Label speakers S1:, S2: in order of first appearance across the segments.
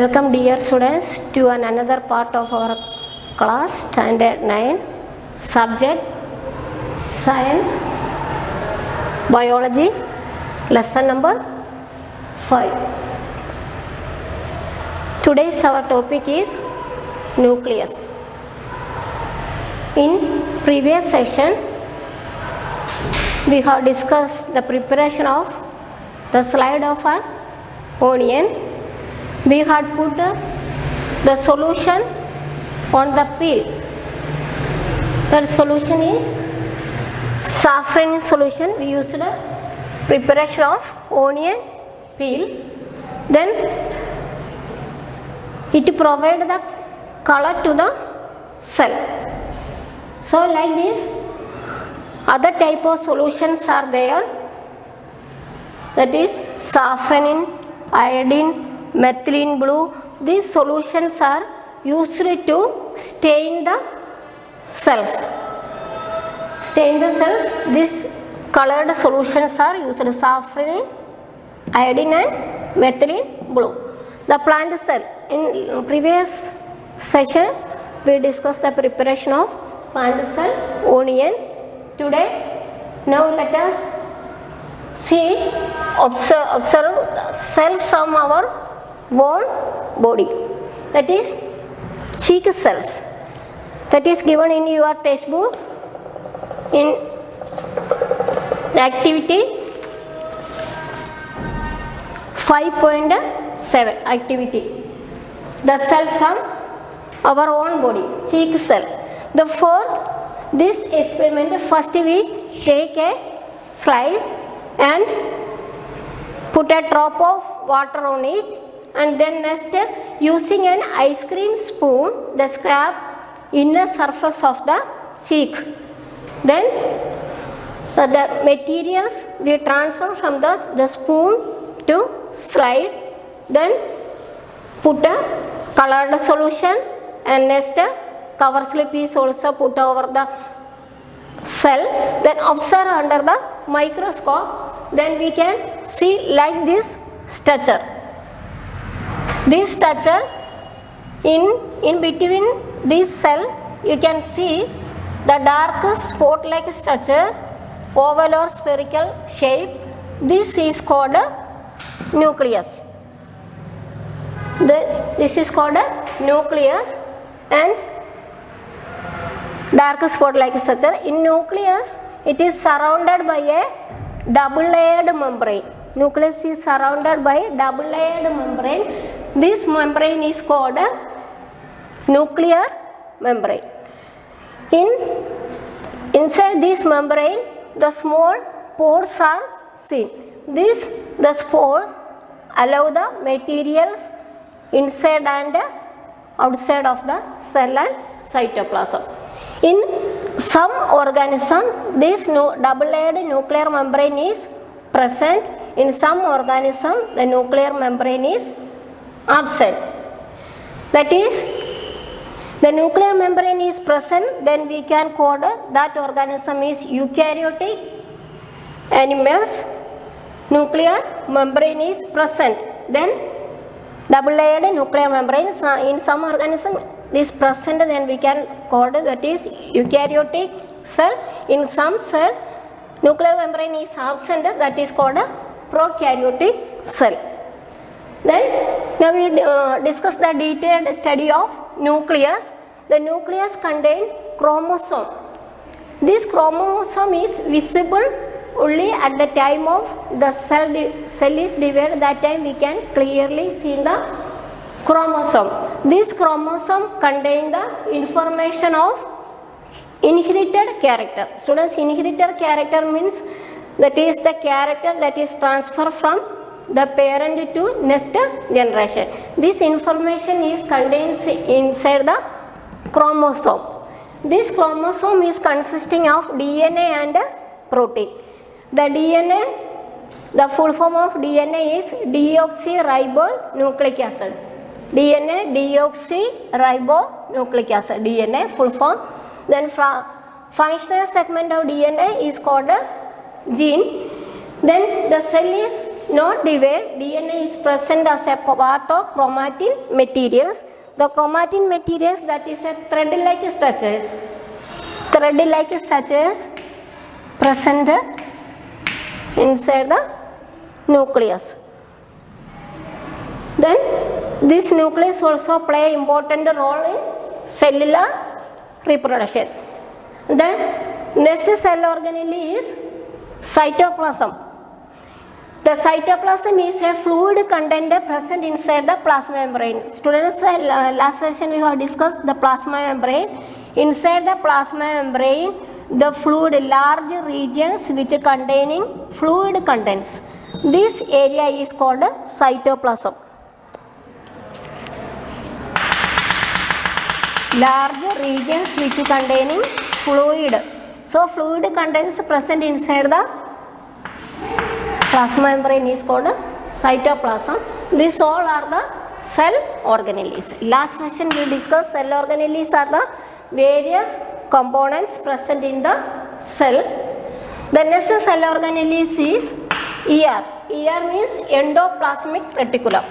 S1: Welcome dear students to another part of our class standard 9 subject science biology lesson number 5. Today's our topic is nucleus. In previous session we have discussed the preparation of the slide of an onion. We had put the solution on the peel. The solution is saffron solution. We used the preparation of onion peel. Then it provides the color to the cell. So like this, other type of solutions are there. That is saffron, iodine, methylene blue. These solutions are used to stain the cells. Stain the cells. These colored solutions are used: saffron, iodine and methylene blue. The plant cell. In previous session we discussed the preparation of plant cell onion. Today, now let us observe the cell from our whole body, that is cheek cells, that is given in your textbook in the activity 5.7 activity, the cell from our own body, cheek cell. For this experiment, first we take a slide and put a drop of water on it, and then next using an ice cream spoon the scrap inner surface of the cheek. Then the materials we transfer from the spoon to slide, then put a colored solution, and next cover slip is also put over the cell. Then observe under the microscope, then we can see like this structure. This structure, in between this cell you can see the dark spot like structure, oval or spherical shape. This is called a nucleus. This is called a nucleus, and dark spot like structure. In nucleus it is surrounded by a double layered membrane. Nucleus is surrounded by double layered membrane. This membrane is called a nuclear membrane. Inside this membrane the small pores are seen. The spores allow the materials inside and outside of the cell and cytoplasm. In some organism this double layered nuclear membrane is present. In some organism the nuclear membrane is absent. That is, the nuclear membrane is present, then we can call that organism is eukaryotic animals. Nuclear membrane is present, then double layered nuclear membrane in some organism is present, then we can call that is eukaryotic cell. In some cell nuclear membrane is absent, that is called a prokaryotic cell. Then now we discuss the detailed study of nucleus. The nucleus contains chromosome. This chromosome is visible only at the time of the cell is divided. That time we can clearly see the chromosome. This chromosome contains the information of inherited character. Students, inherited character means that is the character that is transferred from the parent to next generation. This information is contained inside the chromosome. This chromosome is consisting of DNA and protein. The DNA, the full form of DNA is deoxyribonucleic acid. DNA, deoxyribonucleic acid, DNA full form. Then functional segment of DNA is called a gene. Then the cell is not divided. DNA is present as a part of chromatin materials. The chromatin materials, that is a thread-like structures. Thread-like structures present inside the nucleus. Then this nucleus also play important role in cellular reproduction. Then next cell organelle is cytoplasm. The cytoplasm is a fluid content present inside the plasma membrane. Students, last session we have discussed the plasma membrane. Inside the plasma membrane, the fluid, large regions which containing fluid contents. This area is called cytoplasm. Large regions which containing fluid. So fluid contents present inside the plasma membrane is called cytoplasm. These all are the cell organelles. Last session we discussed cell organelles are the various components present in the cell. The next cell organelles is ER. ER means endoplasmic reticulum.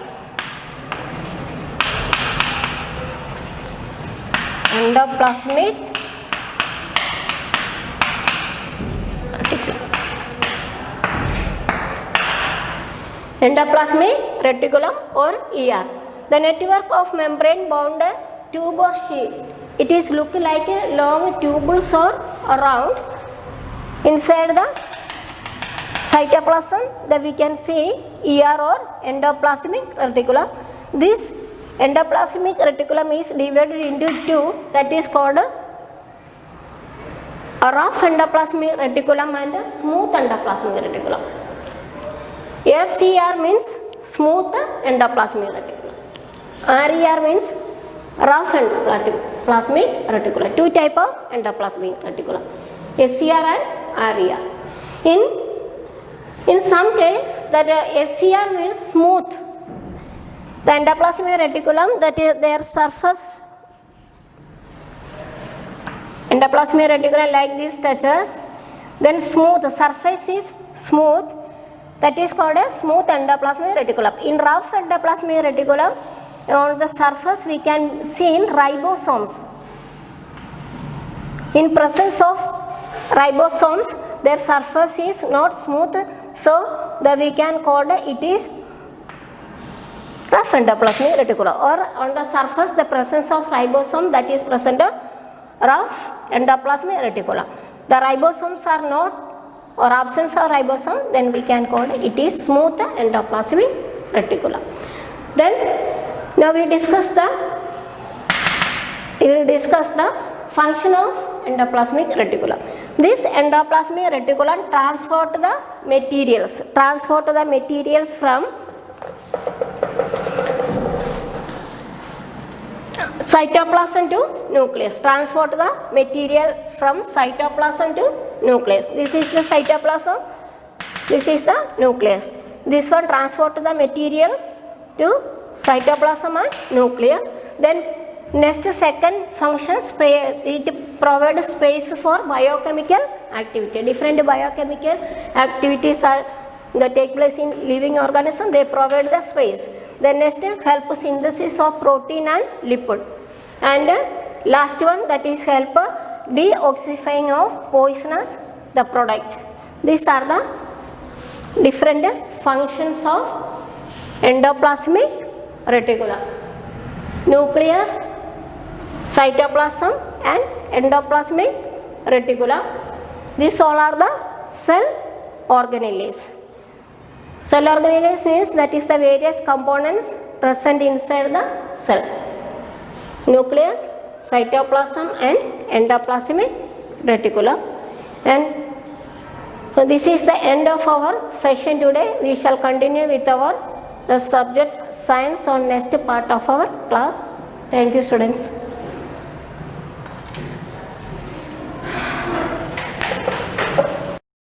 S1: Endoplasmic reticulum. Endoplasmic reticulum or ER. The network of membrane bound tube or sheet. It is look like a long tubules or round. Inside the cytoplasm that we can see ER or endoplasmic reticulum. This endoplasmic reticulum is divided into two, that is called a rough endoplasmic reticulum and a smooth endoplasmic reticulum. SCR means smooth endoplasmic reticulum. RER means rough endoplasmic reticulum. Two type of endoplasmic reticulum, SCR and RER. In some case that SCR means smooth. The endoplasmic reticulum, that is their surface, endoplasmic reticulum like these structures. Then smooth, the surface is smooth, that is called a smooth endoplasmic reticulum. In rough endoplasmic reticulum, on the surface we can see ribosomes. In presence of ribosomes, their surface is not smooth, so we can call it is rough endoplasmic reticulum. Or on the surface the presence of ribosome, that is present rough endoplasmic reticulum. The ribosomes are not, or absence of ribosome, then we can call it is smooth endoplasmic reticulum. Then now we will discuss the function of endoplasmic reticulum. This endoplasmic reticulum transport the materials from cytoplasm to nucleus. Transport the material from cytoplasm to nucleus. This is the cytoplasm, this is the nucleus. This one transport the material to cytoplasm and nucleus. Then next second function, it provides space for biochemical activity. Different biochemical activities are that take place in living organism, they provide the space. The next help synthesis of protein and lipid. And last one, that is help deoxifying of poisonous the product. These are the different functions of endoplasmic reticulum: nucleus, cytoplasm and endoplasmic reticulum. These all are the cell organelles. Cell organelles means that is the various components present inside the cell: nucleus, cytoplasm and endoplasmic reticulum. And so this is the end of our session today. We shall continue with the subject science on next part of our class. Thank you, students.